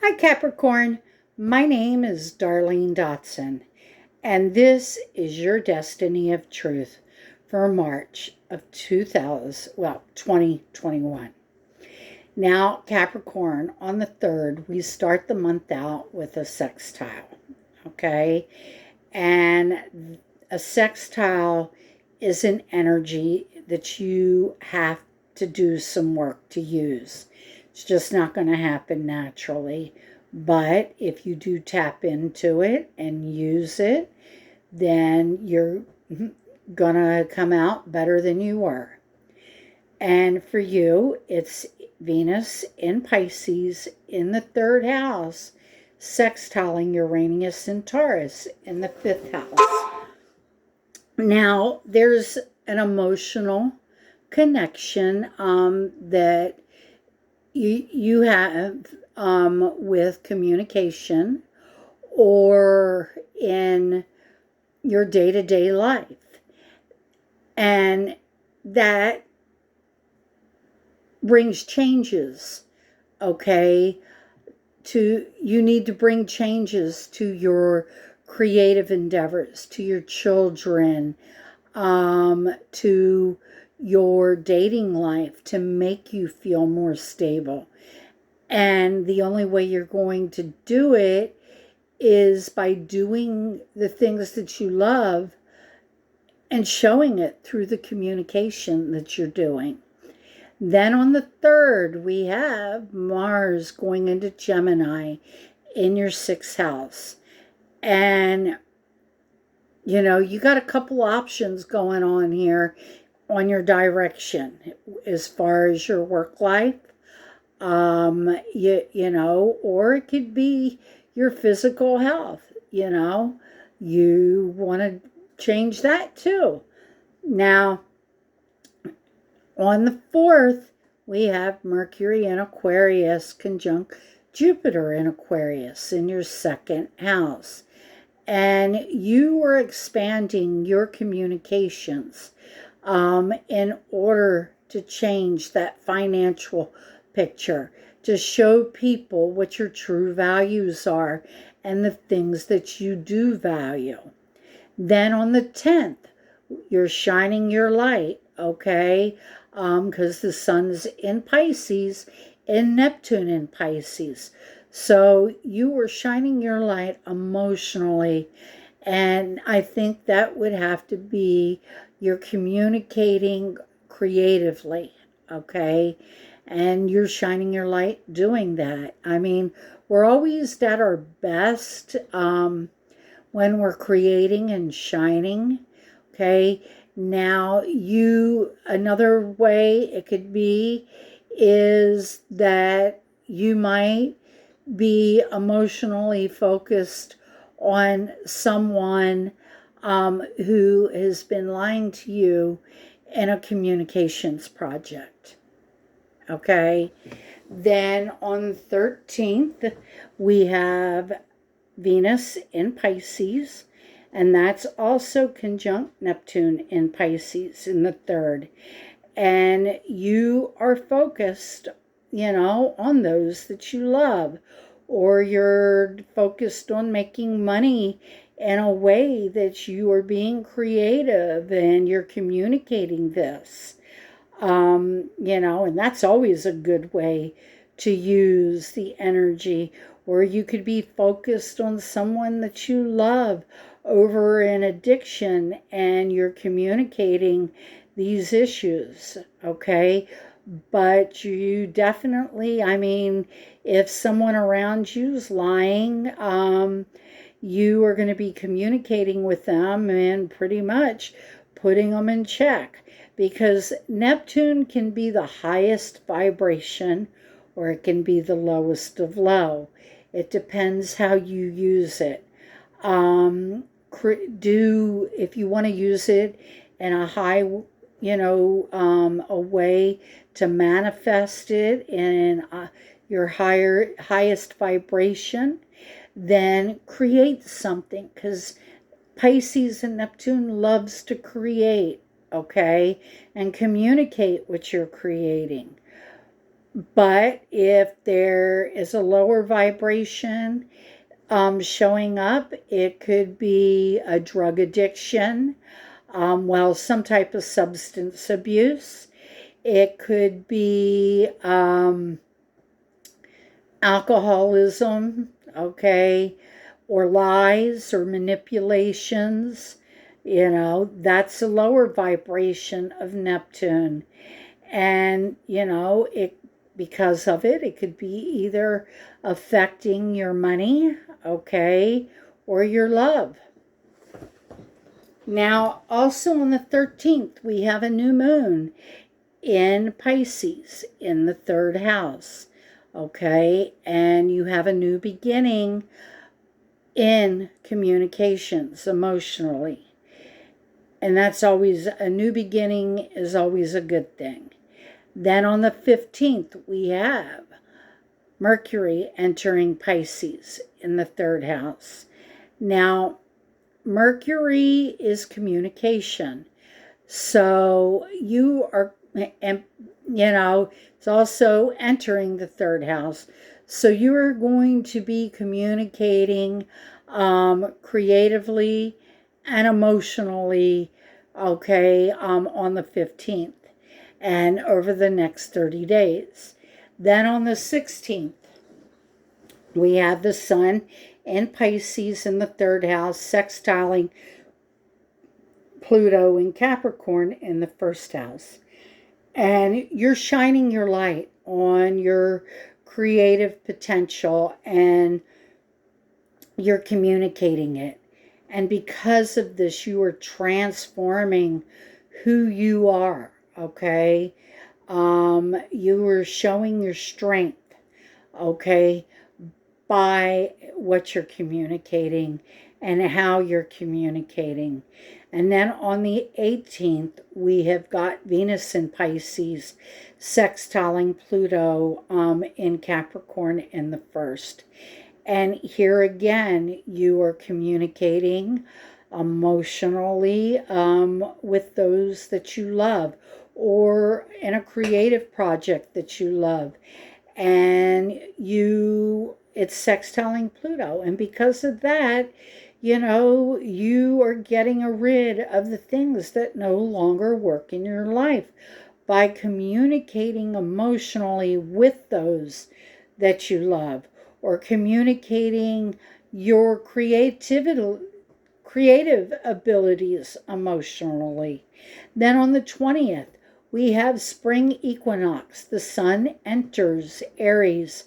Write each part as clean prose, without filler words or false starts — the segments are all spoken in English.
Hi, Capricorn. My name is Darlene Dotson, and this is your Destiny of Truth for March of 2021. Now, Capricorn, on the 3rd, we start the month out with a sextile, okay? And a sextile is an energy that you have to do some work to use. It's just not going to happen naturally. But if you do tap into it and use it, then you're going to come out better than you were. And for you, it's Venus in Pisces in the 3rd house, sextiling Uranus and Taurus in the 5th house. Now, there's an emotional connection that you have with communication or in your day-to-day life. And that brings changes, okay? You need to bring changes to your creative endeavors, to your children, to your dating life to make you feel more stable. And the only way you're going to do it is by doing the things that you love and showing it through the communication that you're doing. Then on the 3rd, we have Mars going into Gemini in your 6th house. And, you got a couple options going on here on your direction as far as your work life. Or it could be your physical health, you want to change that too. Now, on the 4th, we have Mercury and Aquarius conjunct Jupiter in Aquarius in your 2nd house. And you are expanding your communications in order to change that financial picture, to show people what your true values are and the things that you do value. Then on the 10th, you're shining your light, okay? Because the sun's in Pisces and Neptune in Pisces. So you were shining your light emotionally, and I think that would have to be you're communicating creatively, okay? And you're shining your light doing that. I mean, we're always at our best when we're creating and shining, okay? Now, another way it could be is that you might be emotionally focused on someone who has been lying to you in a communications project. Okay, then on the 13th, we have Venus in Pisces, and that's also conjunct Neptune in Pisces in the 3rd. And you are focused, on those that you love, or you're focused on making money in a way that you are being creative and you're communicating this. And that's always a good way to use the energy. Or you could be focused on someone that you love over an addiction and you're communicating these issues, okay? But you definitely, if someone around you is lying, you are going to be communicating with them and pretty much putting them in check. Because Neptune can be the highest vibration or it can be the lowest of low. It depends how you use it. If you want to use it in a high, a way to manifest it in your highest vibration, then create something, because Pisces and Neptune loves to create, okay, and communicate what you're creating. But if there is a lower vibration showing up, it could be a drug addiction, some type of substance abuse. It could be alcoholism, okay, or lies or manipulations. That's a lower vibration of Neptune. And, it because of it, it could be either affecting your money, okay, or your love. Now, also on the 13th, we have a new moon in Pisces in the third house, okay, and you have a new beginning in communications emotionally. And that's always a new beginning, is always a good thing. Then on the 15th, we have Mercury entering Pisces in the third house. Now, Mercury is communication. So you are, and it's also entering the third house. So you are going to be communicating creatively and emotionally, okay, on the 15th and over the next 30 days. Then on the 16th, we have the sun in Pisces in the third house, sextiling Pluto in Capricorn in the first house. And you're shining your light on your creative potential and you're communicating it. And because of this, you are transforming who you are, okay? You are showing your strength, okay, by what you're communicating and how you're communicating. And then on the 18th, we have got Venus in Pisces sextiling Pluto in Capricorn in the first. And here again, you are communicating emotionally with those that you love or in a creative project that you love. And it's sextiling Pluto. And because of that, you are getting rid of the things that no longer work in your life by communicating emotionally with those that you love or communicating your creative abilities emotionally. Then on the 20th, we have spring equinox. The sun enters Aries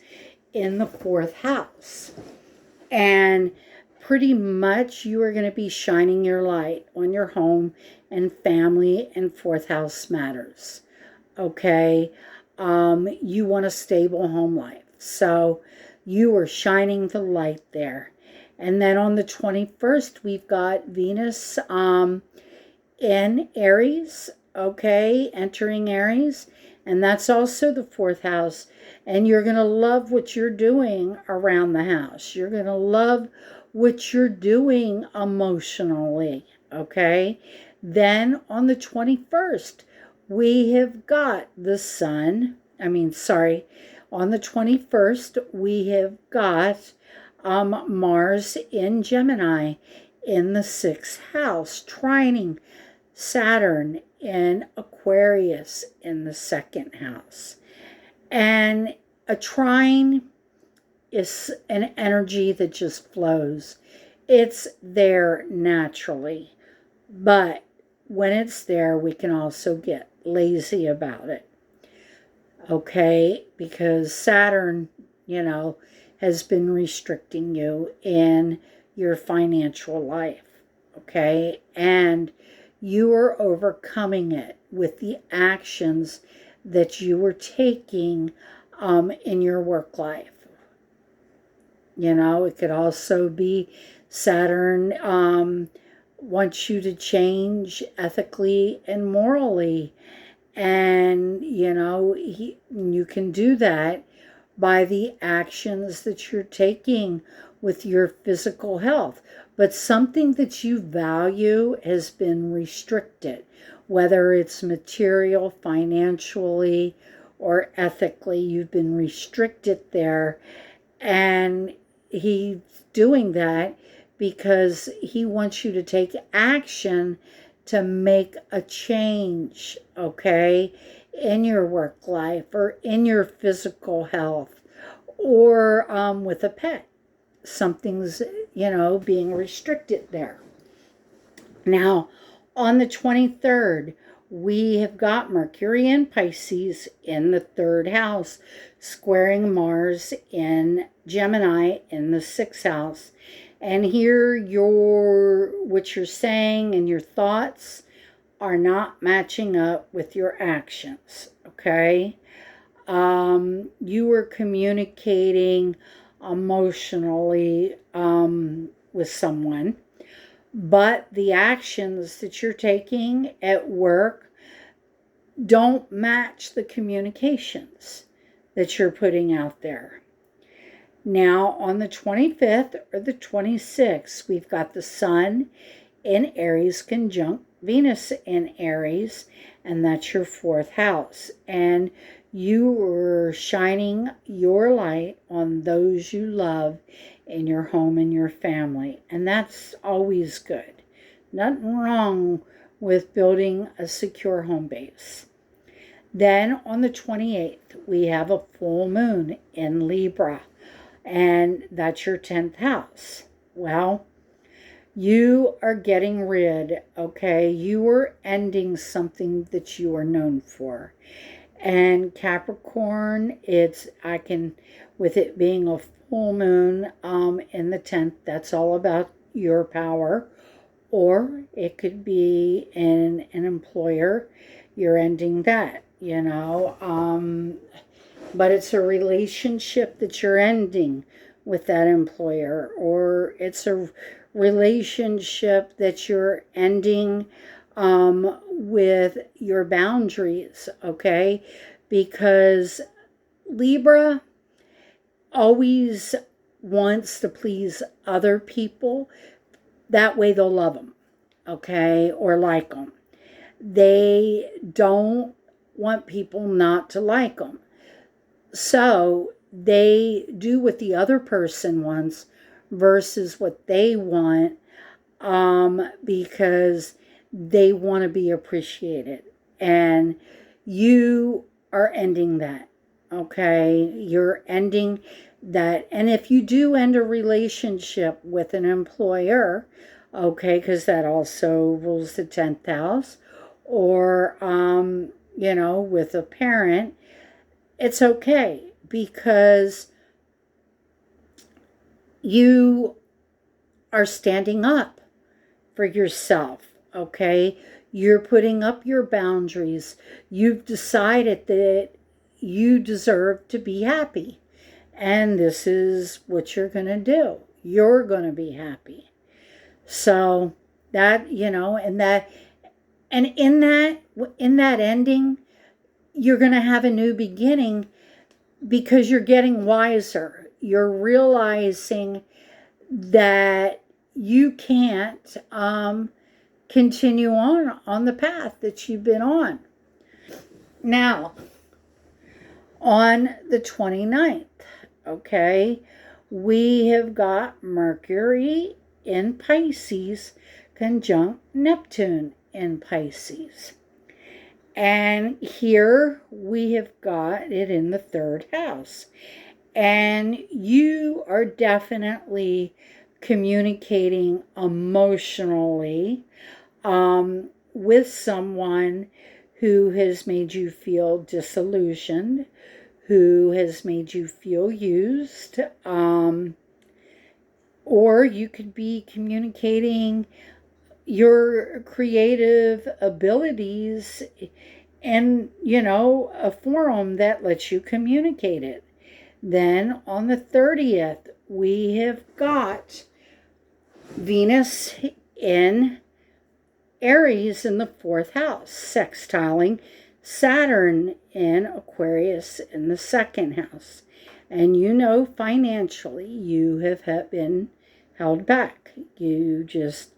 in the fourth house. And pretty much you are going to be shining your light on your home and family and fourth house matters. Okay? You want a stable home life. So you are shining the light there. And then on the 21st, we've got Venus in Aries, okay, entering Aries. And that's also the fourth house. And you're going to love what you're doing around the house. You're going to love what you're doing emotionally, okay? Then on the 21st, we have got the sun. On the 21st, we have got Mars in Gemini in the sixth house, trining Saturn in Aquarius in the second house. And a trine is an energy that just flows. It's there naturally. But when it's there, we can also get lazy about it. Okay? Because Saturn, has been restricting you in your financial life. Okay? And you are overcoming it with the actions that you were taking in your work life. It could also be Saturn wants you to change ethically and morally. And, you can do that by the actions that you're taking with your physical health. But something that you value has been restricted, whether it's material, financially, or ethically. You've been restricted there. And he's doing that because he wants you to take action to make a change, okay, in your work life or in your physical health or with a pet. Something's, being restricted there. Now, on the 23rd, we have got Mercury and Pisces in the 3rd house, squaring Mars in Gemini in the 6th house. And here what you're saying and your thoughts are not matching up with your actions, okay? You were communicating emotionally with someone, but the actions that you're taking at work don't match the communications that you're putting out there. Now, on the 25th or the 26th, we've got the Sun in Aries conjunct Venus in Aries, and that's your 4th house. And you are shining your light on those you love in your home and your family. And that's always good. Nothing wrong with building a secure home base. Then on the 28th, we have a full moon in Libra, and that's your 10th house. Well, you are getting rid, okay? You are ending something that you are known for. And Capricorn, with it being a full moon in the 10th, that's all about your power. Or it could be in an employer, you're ending that, but it's a relationship that you're ending with that employer, or it's a relationship that you're ending with your boundaries, okay? Because Libra always wants to please other people. That way they'll love them, okay, or like them. They don't want people not to like them. So they do what the other person wants versus what they want because they want to be appreciated. And you are ending that, okay? You're ending that. And if you do end a relationship with an employer, okay, because that also rules the 10th house, or, with a parent, it's okay because you are standing up for yourself, okay? You're putting up your boundaries. You've decided that you deserve to be happy. And this is what you're going to do. You're going to be happy. So that, and in that ending, you're going to have a new beginning because you're getting wiser. You're realizing that you can't continue on the path that you've been on. Now, on the 29th, okay, we have got Mercury in Pisces conjunct Neptune in Pisces. And here we have got it in the 3rd house. And you are definitely communicating emotionally with someone who has made you feel disillusioned, who has made you feel used, or you could be communicating your creative abilities in, a forum that lets you communicate it. Then on the 30th, we have got Venus in Aries in the 4th house, sextiling Saturn in Aquarius in the 2nd house. And financially, you have been held back. You just,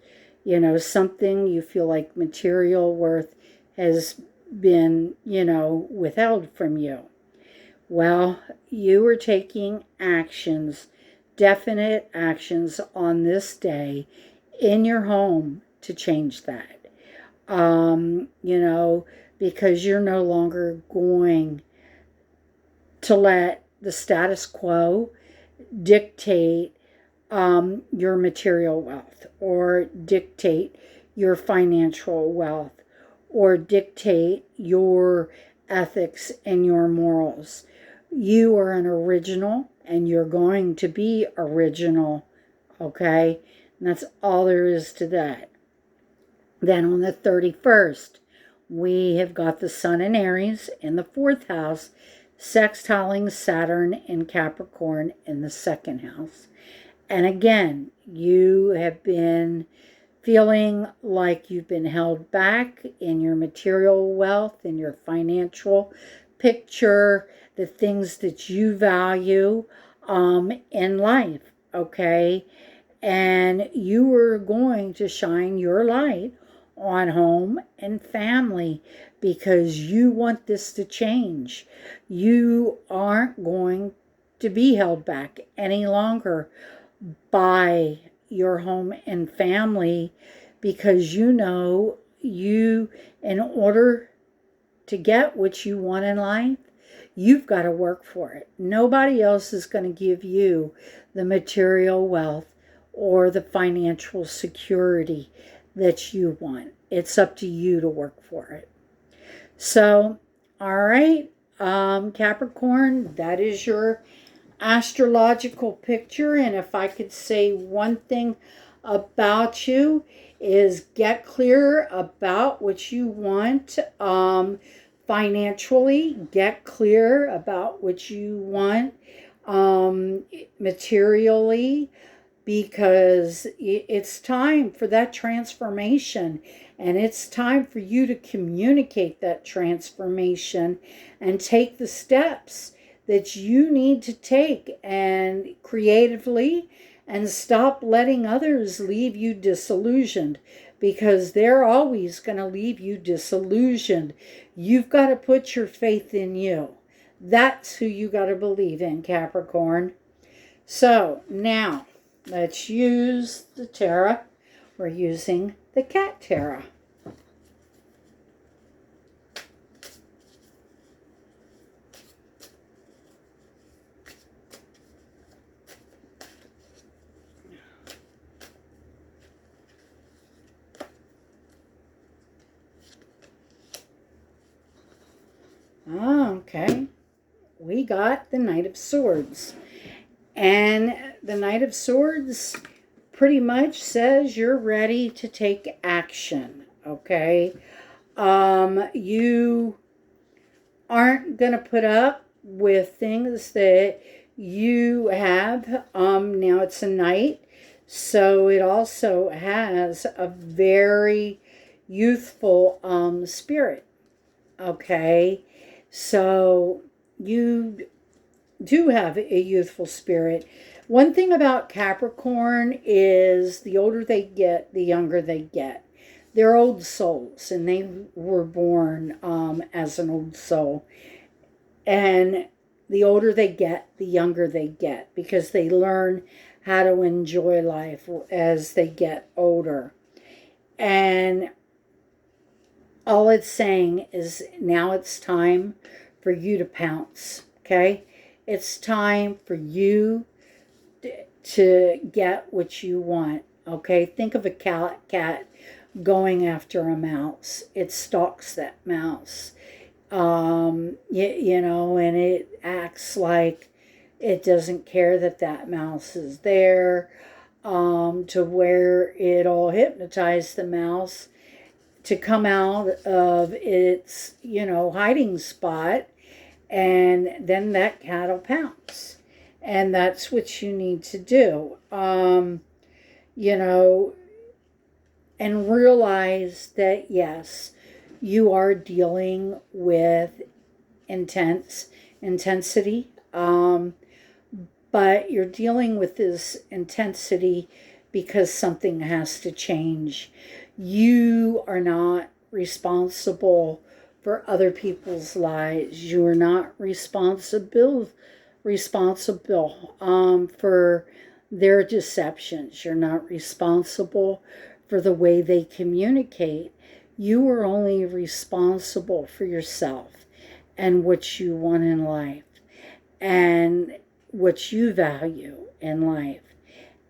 something you feel like material worth has been, withheld from you. Well, you are taking actions, definite actions on this day in your home to change that. You know, because you're no longer going to let the status quo dictate your material wealth, or dictate your financial wealth, or dictate your ethics and your morals. You are an original, and you're going to be original, okay? And that's all there is to that. Then on the 31st, we have got the Sun in Aries in the 4th house, sextiling Saturn in Capricorn in the 2nd house. And again, you have been feeling like you've been held back in your material wealth, in your financial picture, the things that you value in life, okay? And you are going to shine your light on home and family because you want this to change. You aren't going to be held back any longer by your home and family, because you know you, in order to get what you want in life, you've got to work for it. Nobody else is going to give you the material wealth or the financial security that you want. It's up to you to work for it. So, all right, Capricorn, that is your astrological picture. And if I could say one thing about you, is get clear about what you want financially. Get clear about what you want materially, because it's time for that transformation, and it's time for you to communicate that transformation and take the steps that you need to take, and creatively, and stop letting others leave you disillusioned, because they're always going to leave you disillusioned. You've got to put your faith in you. That's who you got to believe in, Capricorn. So now let's use the tarot. We're using the cat tarot. Okay. We got the Knight of Swords. And the Knight of Swords pretty much says you're ready to take action, okay? You aren't going to put up with things that you have. Now it's a knight, so it also has a very youthful spirit, okay? So you do have a youthful spirit. One thing about Capricorn is the older they get, the younger they get. They're old souls, and they were born as an old soul. And the older they get, the younger they get, because they learn how to enjoy life as they get older. And all it's saying is now it's time for you to pounce, okay? It's time for you to get what you want, okay? Think of a cat going after a mouse. It stalks that mouse, you know, and it acts like it doesn't care that that mouse is there, to where it'll hypnotize the mouse to come out of its, you know, hiding spot, and then that cat will pounce. And that's what you need to do, you know, and realize that, yes, you are dealing with intensity, but you're dealing with this intensity because something has to change. You are not responsible for other people's lives. You are not responsible for their deceptions. You're not responsible for the way they communicate. You are only responsible for yourself and what you want in life and what you value in life.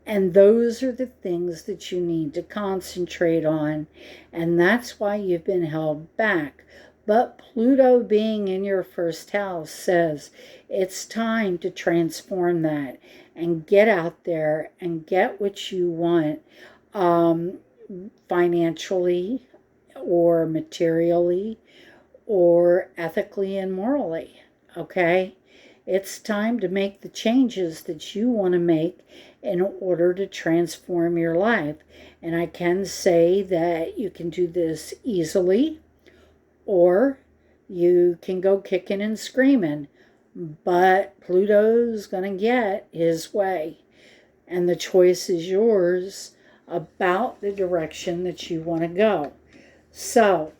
And those are the things that you need to concentrate on. And that's why you've been held back. But Pluto being in your first house says it's time to transform that and get out there and get what you want, financially or materially or ethically and morally. Okay? It's time to make the changes that you want to make in order to transform your life. And I can say that you can do this easily, or you can go kicking and screaming. But Pluto's going to get his way. And the choice is yours about the direction that you want to go. So,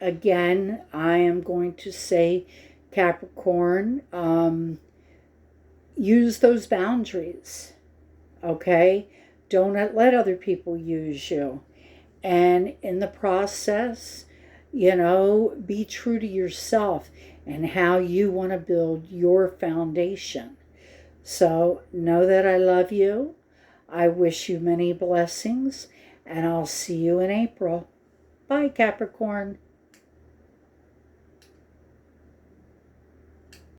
again, I am going to say, Capricorn, use those boundaries, okay? Don't let other people use you. And in the process, be true to yourself and how you want to build your foundation. So know that I love you. I wish you many blessings, and I'll see you in April. Bye, Capricorn.